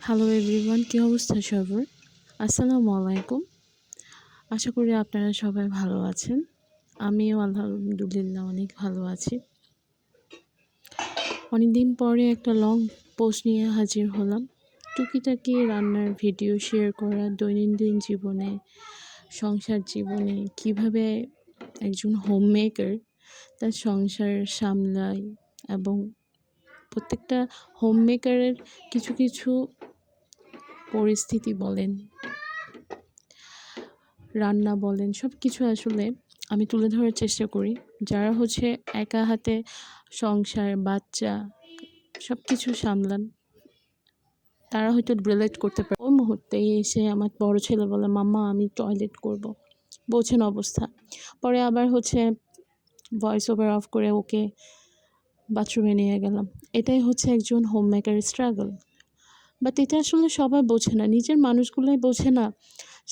Hello everyone, কী অবস্থা সবার? আসসালামু আলাইকুম। আশা করি আপনারা সবাই ভালো আছেন। আমিও আলহামদুলিল্লাহ অনেক ভালো আছি। অনেকদিন পরে একটা লং পোস্ট নিয়ে হাজির হলাম। টুকিটাকি রান্নার ভিডিও শেয়ার করা, দৈনন্দিন জীবনে, সংসার জীবনে কীভাবে একজন হোমমেকার তার সংসার সামলায় এবং প্রত্যেকটা হোমমেকারের কিছু কিছু পরিস্থিতি বলেন, রান্না বলেন, সব কিছু আসলে আমি তুলে ধরার চেষ্টা করি। যারা হচ্ছে একা হাতে সংসার, বাচ্চা সব কিছু সামলান, তারা হয়তো রিলেট করতে পারে। ওই মুহূর্তেই এসে আমার বড় ছেলে বলে, মাম্মা আমি টয়লেট করব। বোঝেন অবস্থা। পরে আবার হচ্ছে ভয়েস ওভার অফ করে ওকে বাথরুমে নিয়ে গেলাম। এটাই হচ্ছে একজন হোম মেকারের স্ট্রাগল। বাট এটা আসলে সবাই বোঝে না, নিজের মানুষগুলোই বোঝে না।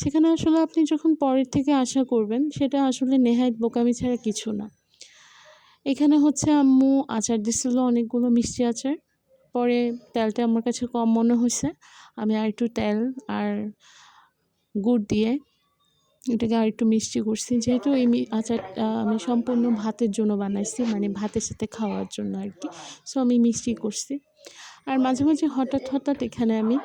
সেখানে আসলে আপনি যখন পরের থেকে আশা করবেন, সেটা আসলে নেহায়েত বোকামি ছাড়া কিছু না। এখানে হচ্ছে আম্মু আচার দিছিল, অনেকগুলো মিষ্টি আচার। পরে তেলটা আমার কাছে কম মনে হয়েছে, আমি আরেকটু তেল আর গুড় দিয়ে এটাকে আরেকটু মিষ্টি করছি। যেহেতু এই আচারটা আমি সম্পূর্ণ ভাতের জন্য বানাইছি, মানে ভাতের সাথে খাওয়ার জন্য আর কি। সো আমি মিষ্টি করছি। আর মাঝে মাঝে হঠাৎ এখানে আমি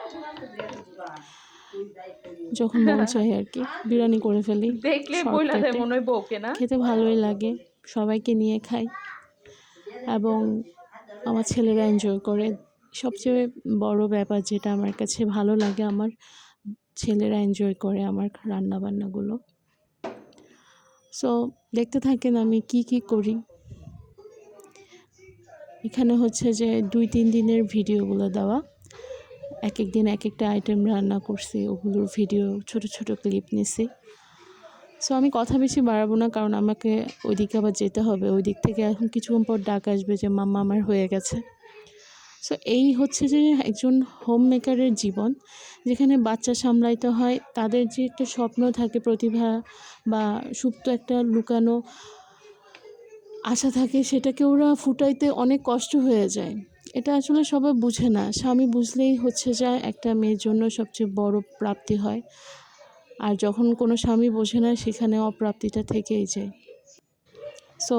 যখন মন চায় আর কি বিরিয়ানি করে ফেলি দেখলে বইলা দেয় শর্টকাটে। মনে হয় বউকে না। খেতে ভালোই লাগে, সবাইকে নিয়ে খাই এবং আমার ছেলেরা এনজয় করে। সবচেয়ে বড় ব্যাপার যেটা আমার কাছে ভালো লাগে, আমার ছেলেরা এনজয় করে আমার রান্নাবান্নাগুলো। সো দেখতে থাকেন আমি কি কি করি। এখানে হচ্ছে যে 2-3 দিনের ভিডিওগুলো দেওয়া, এক এক দিন এক একটা আইটেম রান্না করছি, ওগুলোর ভিডিও ছোট ছোট ক্লিপ নিছি। সো আমি কথা বেশি বাড়াবো না, কারণ আমাকে ওইদিকে আবার যেতে হবে। ওই দিক থেকে এখন কিছুক্ষণ পর ডাক আসবে যে মাম্মা আমার হয়ে গেছে। সো এই হচ্ছে যে একজন হোম মেকারের জীবন, যেখানে বাচ্চা সামলাইতে হয়। তাদের যে একটা স্বপ্ন থাকে, প্রতিভা বা সুপ্ত একটা লুকানো আশা থাকে, সেটাকে ওরা ফুটাইতে অনেক কষ্ট হয়ে যায়। এটা আসলে সবাই বুঝে না। স্বামী বুঝলেই হচ্ছে যা একটা মেয়ের জন্য সবচেয়ে বড় প্রাপ্তি হয়। আর যখন কোনো স্বামী বোঝে না, সেখানে অপ্রাপ্তিটা থেকেই যায়। সো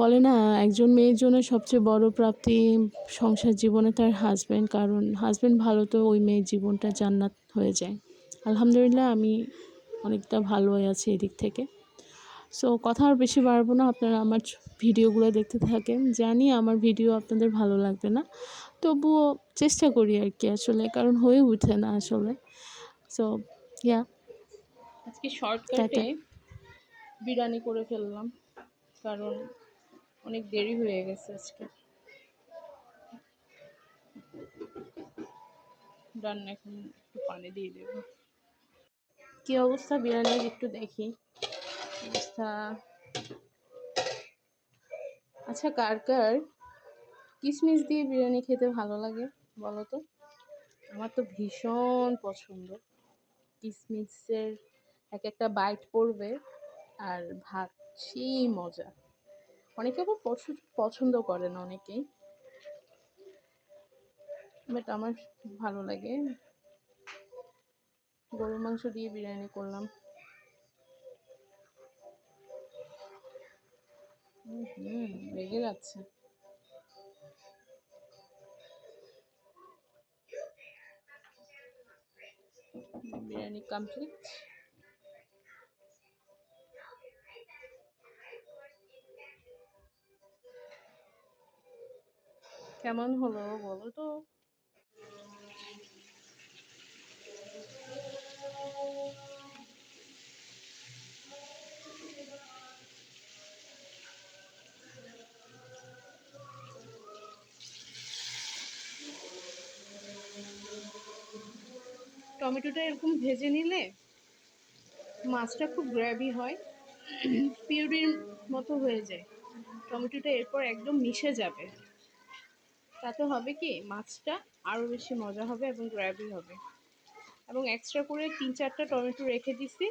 বলে না, একজন মেয়ের জন্য সবচেয়ে বড় প্রাপ্তি সংসার জীবনে তার হাজব্যান্ড, কারণ হাজব্যান্ড ভালো তো ওই মেয়ের জীবনটা জান্নাত হয়ে যায়। আলহামদুলিল্লাহ আমি অনেকটা ভালোই আছি এদিক থেকে। সো কথা আর বেশি বাড়বো না, আপনারা আমার ভিডিওগুলো দেখতে থাকেন। জানি আমার ভিডিও আপনাদের ভালো লাগবে না, তবুও চেষ্টা করি আর কি আসলে, কারণ হয়ে ওঠে না আসলে। সো ইয়া, আজকে শর্টকাটে টাটা। বিরিয়ানি করে ফেললাম, কারণ অনেক দেরি হয়ে গেছে আজকে রান্না। এখন একটু পানি দিয়ে দেবো। কী অবস্থা বিরিয়ানির একটু দেখি অবস্থা আচ্ছা, কার কার কিশমিশ দিয়ে বিরিয়ানি খেতে ভালো লাগে বলো তো? আমার তো ভীষণ পছন্দ। কিশমিশের এক একটা বাইট পড়বে আর ভাত, সেই মজা। অনেকে আবার পছন্দ করে না অনেকেই, বাট আমার ভালো লাগে। গরুর মাংস দিয়ে বিরিয়ানি করলাম। লেগে যাচ্ছে। বিরিয়ানি কমপ্লিট। কেমন হলো বলো তো? টমেটোটা এরকম ভেজে নিলে মাছটা খুব গ্রেভি হয়, পিউরির মতো হয়ে যায়। টমেটোটা এরপর একদম মিশে যাবে, তাতে হবে কি মাছটা আরও বেশি মজা হবে এবং গ্রেভি হবে। এবং এক্সট্রা করে 3-4টা টমেটো রেখে দিছি,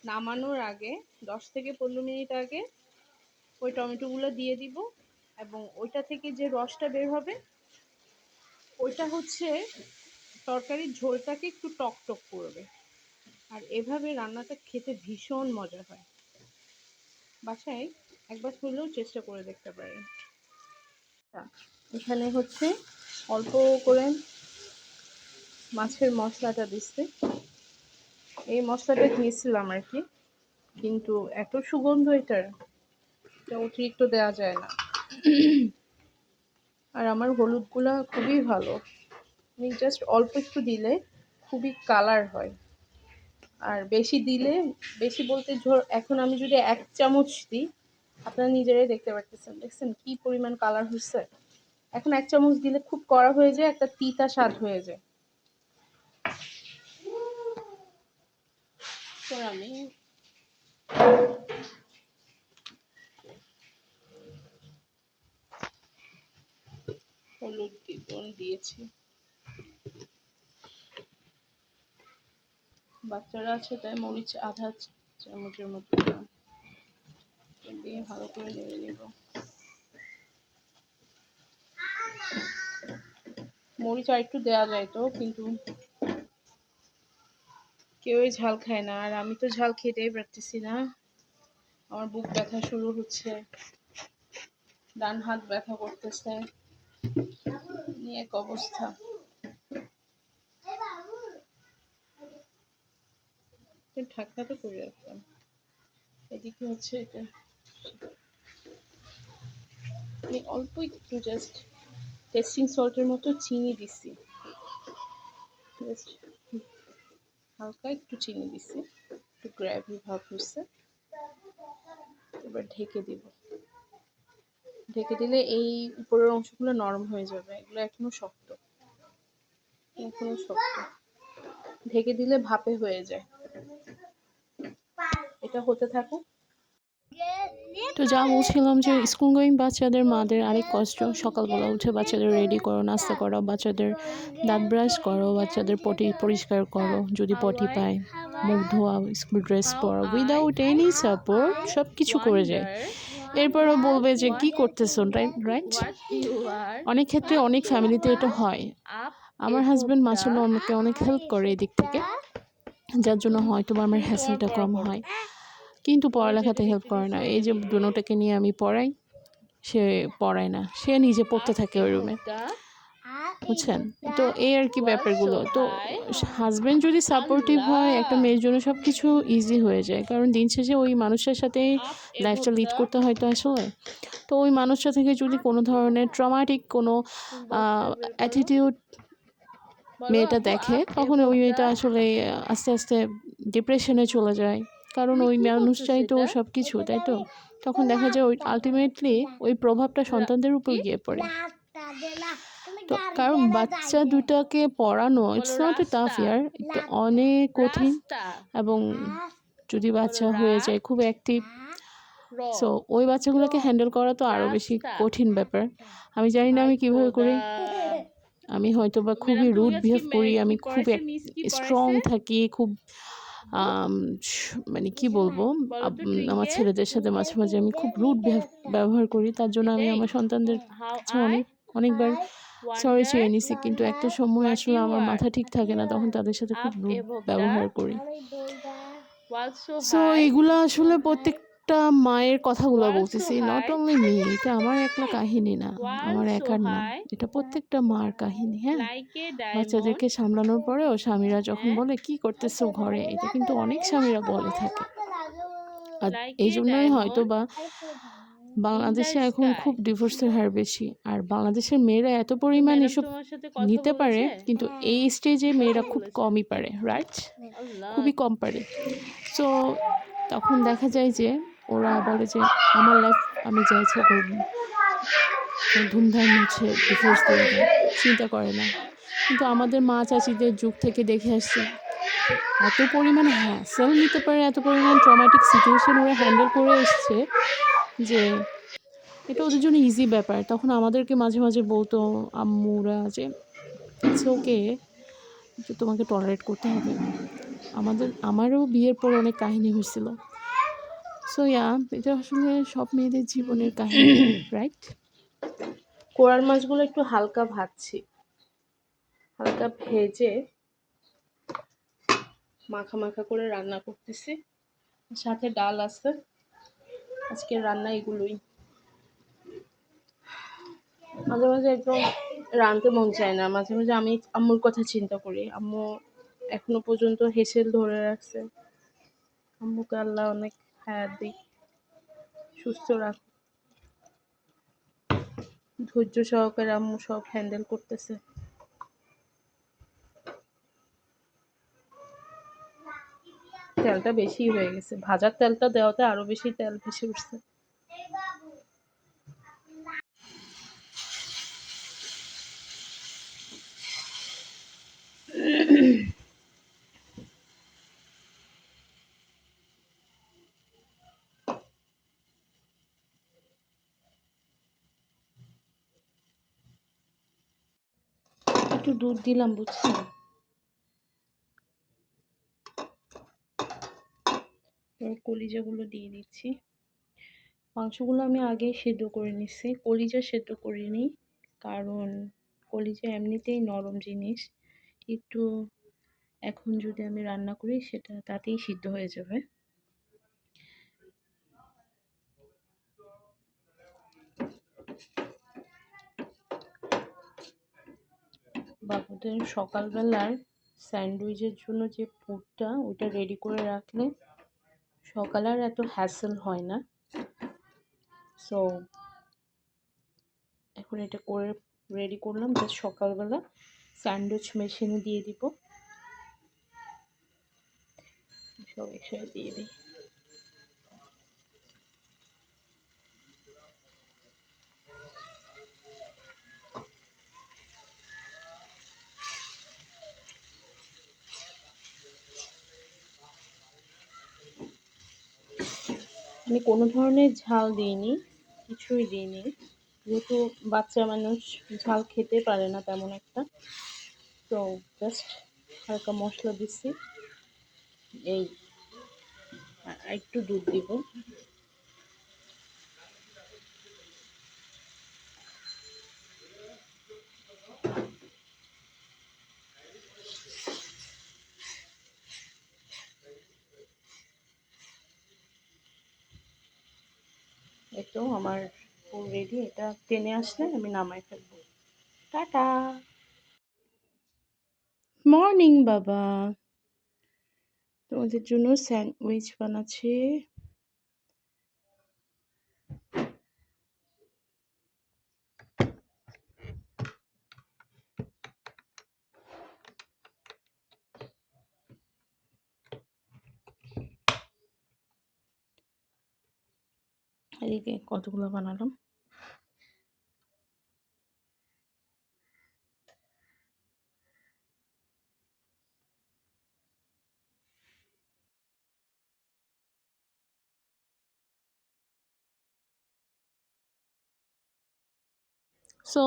নামানোর আগে 10 থেকে 15 মিনিট আগে ওই টমেটোগুলো দিয়ে দিব, এবং ওইটা থেকে যে রসটা বের হবে ওইটা হচ্ছে তরকারির ঝোলটাকে একটু টক টক করবে। আর এভাবে রান্নাটা খেতে ভীষণ মজা হয়। বাসায় একবার হলেও চেষ্টা করে দেখতে পারেন। এখানে হচ্ছে অল্প করে মাছের মশলাটা দিচ্ছি। এই মশলাটা দিয়েছিলাম আর কি, কিন্তু এত সুগন্ধ এটার, এটা অতিরিক্ত দেওয়া যায় না। আর আমার হলুদগুলা খুবই ভালো, আমি জাস্ট অল্প একটু দিলে খুবই কালার হয়। আর বেশি দিলে, বেশি বলতে এখন আমি যদি 1 চামচ দিই, আপনারা নিজেরাই দেখতে পারতেছেন, দেখছেন কি পরিমাণ কালার হচ্ছে। এখন 1 চামচ দিলে খুব কড়া হয়ে যায়, একটা তিতা স্বাদ হয়ে যায়। তো আমি হলুদ দিয়েছি। বাচ্চারা আছে তাই মরিচ আধা চামচের মতো দিয়ে ভালো করে নেড়ে নেব। মরিচ আর একটু দেওয়া যায় তো, কিন্তু কেউই ঝাল খায় না, আর আমি তো ঝাল খেতেই পারতেছি না। আমার বুক ব্যথা শুরু হচ্ছে, ডান হাত ব্যথা করতেছে, এক অবস্থা। ঢাকনাটা করে রাখলাম। এদিকে হচ্ছে এটা আমি অল্প একটু জাস্ট টেস্টিং সল্টের মতো চিনি দিছি, জাস্ট হালকা একটু চিনি দিছি, একটু গ্রেভি ভাব হচ্ছে। এবার ঢেকে দিব। ঢেকে দিলে এই উপরের অংশগুলো নরম হয়ে যাবে, এগুলো এখনো শক্ত, এখনো শক্ত। ঢেকে দিলে ভাপে হয়ে যায়। এটা হতে থাকুক। তো যা বলছিলাম যে স্কুল গোয়িং বাচ্চাদের মাদের আরেক কষ্ট, সকালবেলা উঠে বাচ্চাদের রেডি করো, নাস্তা করো, বাচ্চাদের দাঁত ব্রাশ করো, বাচ্চাদের পটি পরিষ্কার করো যদি পটি পায়, মুখ ধোয়া, স্কুল ড্রেস পরো, উইদাউট এনি সাপোর্ট সব কিছু করে যায়। এরপরও বলবে যে কি করতেছো, রাইট? অনেক ক্ষেত্রে অনেক ফ্যামিলিতে এটা হয়। আমার হাজব্যান্ড মাশাআল্লাহ আমাকে অনেক হেল্প করে এদিক থেকে, যার জন্য হয়তো বা আমার হ্যাসেলটা কম হয়, কিন্তু পড়ালেখাতে হেল্প করে না। এই যে দুটোটাকে নিয়ে আমি পড়াই, সে পড়ায় না, সে নিজে পড়তে থাকে ওই রুমে, বুঝছেন? তো এই আর কি ব্যাপারগুলো। তো হাজব্যান্ড যদি সাপোর্টিভ হয়, একটা মেয়ের জন্য সব কিছু ইজি হয়ে যায়, কারণ দিন শেষে ওই মানুষের সাথেই লাইফটা লিড করতে হয় তো আসলে। তো ওই মানুষটা থেকে যদি কোনো ধরনের ট্রমাটিক কোনো অ্যাটিটিউড মেয়েটা দেখে, তখন ওই মেয়েটা আসলে আস্তে আস্তে ডিপ্রেশনে চলে যায়, কারণ ওই মানুষটাই তো সব কিছু, তাই তো? তখন দেখা যায় ওই আলটিমেটলি ওই প্রভাবটা সন্তানদের উপর গিয়ে পড়ে। তো কারণ বাচ্চা দুটাকে পড়ানো ইটস নট এ টাফ ইয়ার, এটা অনেক কঠিন, এবং যদি বাচ্চা হয়ে যায় খুব অ্যাক্টিভ, সো ওই বাচ্চাগুলোকে হ্যান্ডেল করা তো আরও বেশি কঠিন ব্যাপার। আমি জানি না আমি কীভাবে করি, আমি হয়তো বা খুবই রুড বিহেভ করি, আমি খুব স্ট্রং থাকি, খুব মানে কি বলবো, আমার ছেলেদের সাথে মাঝে মাঝে আমি খুব রুড ব্যবহার করি, তার জন্য আমি আমার সন্তানদের কাছে অনেকবার সরি চেয়ে নিছি, কিন্তু একটা সময় আসলে আমার মাথা ঠিক থাকে না, তখন তাদের সাথে খুব রুড ব্যবহার করি। সো এইগুলো আসলে প্রত্যেকটা মায়ের কথাগুলো বলতেছি, নট অনলি মি, এটা আমার একলা কাহিনী না, আমার একার না, এটা প্রত্যেকটা মার কাহিনী। হ্যাঁ, বাচ্চাদেরকে সামলানোর পরেও স্বামীরা যখন বলে কি করতেছো ঘরে, এটা কিন্তু অনেক স্বামীরা বলে থাকে। আর এই জন্যই হয়তো বা বাংলাদেশে এখন খুব ডিভোর্সের হার বেশি, আর বাংলাদেশের মেয়েরা এত পরিমাণ এসব নিতে পারে, কিন্তু এই স্টেজে মেয়েরা খুব কমই পারে, রাইট? খুবই কম পারে। সো তখন দেখা যায় যে ওরা বলে যে আমার লাইফ আমি যা ইচ্ছা করবো, ধুমধাম হচ্ছে ডিভোর্স দিয়ে দেয়, চিন্তা করে না। কিন্তু আমাদের মা চাচিদের যুগ থেকে দেখে আসছি, এত পরিমাণ হ্যাসেল নিতে পারে, এত পরিমাণ ট্রমাটিক সিচুয়েশন ওরা হ্যান্ডেল করে এসছে যে এটা ওদের জন্য ইজি ব্যাপার। তখন আমাদেরকে মাঝে মাঝে বলতো আম্মুরা যে ইটস ওকে, যে তোমাকে টলারেট করতে হবে। আমারও বিয়ের পর অনেক কাহিনী হয়েছিল। সো এটা আসলে সব মেয়েদের জীবনের কাহিনী, রাইট? কোরাল মাছগুলো একটু হালকা ভাজছি, হালকা ভেজে মাখা মাখা করে রান্না করতেছি। সাথে ডাল আছে। আজকের রান্না এগুলোই। মাঝে মাঝে একদম রাঁধতে মন চায় না, মাঝে মাঝে আমি আম্মুর কথা চিন্তা করি। আম্মু এখনো পর্যন্ত হেসেল ধরে রাখছে। আম্মুকে আল্লাহ অনেক হায়াত দিক, সুস্থ রাখ, ধৈর্য সহকারে আম্মু সব হ্যান্ডেল করতেছে। তেলটা বেশি হয়ে গেছে, ভাজার তেলটা দেওয়াতে আরো বেশি তেল ভেসে উঠছে। একটু দুধ দিলাম, বুঝছেন? কলিজাগুলো দিয়ে দিচ্ছি। মাংসগুলো আমি আগেই সেদ্ধ করে নিচ্ছি, কলিজা সেদ্ধ করিনি, কারণ কলিজা এমনিতেই নরম জিনিস। একটু এখন যদি আমি রান্না করি সেটা তাতেই সিদ্ধ হয়ে যাবে। বাবুদের সকালবেলার স্যান্ডউইচের জন্য যে পুরটা, ওটা রেডি করে রাখলে সকালে আর এত হ্যাসেল হয় না। সো এখন এটা করে রেডি করলাম, জাস্ট সকালবেলা স্যান্ডউইচ মেশিনে দিয়ে দিব। সব একসাথে দিয়ে দিই। আমি কোনো ধরনের ঝাল দিইনি, কিছুই দিইনি, যেহেতু বাচ্চা মানুষ ঝাল খেতে পারে না তেমন একটা। তো জাস্ট হালকা মশলা দিচ্ছি, এই একটু দুধ দিব। এই তো আমার পুরো রেডি। এটা টেনে আসলে আমি নামাই ফেলবো। টাটা। মর্নিং বাবা, তোমাদের জন্য স্যান্ডউইচ বানাচ্ছি। এদিকে কতগুলো বানালাম। সো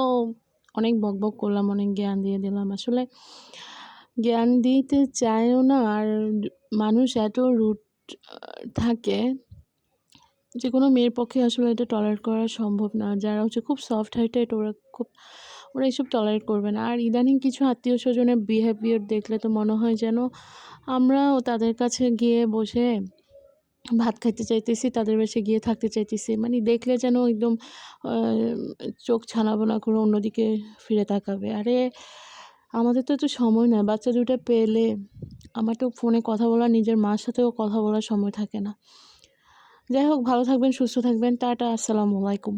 অনেক বকবক করলাম, অনেক জ্ঞান দিয়ে দিলাম। আসলে জ্ঞান দিতে চায়ও না, আর মানুষ এত রুড থাকে যে কোনো মেয়ের পক্ষে আসলে এটা টলারেট করা সম্ভব না। যারা হচ্ছে খুব সফট হার্টেড, ওরা এসব টলারেট করবে না। আর ইদানিং কিছু আত্মীয় স্বজনের বিহেভিয়ার দেখলে তো মনে হয় যেন আমরাও তাদের কাছে গিয়ে বসে ভাত খাইতে চাইতেছি, তাদের বাসায় গিয়ে থাকতে চাইতেছি। মানে দেখলে যেন একদম চোখ ছানাবোনা করে অন্যদিকে ফিরে তাকাবে। আরে আমাদের তো এত সময় না, বাচ্চা দুটো পেলে আমার তো ফোনে কথা বলা, নিজের মার সাথেও কথা বলার সময় থাকে না। যাই হোক, ভালো থাকবেন, সুস্থ থাকবেন। টাটা, আসসালামু আলাইকুম।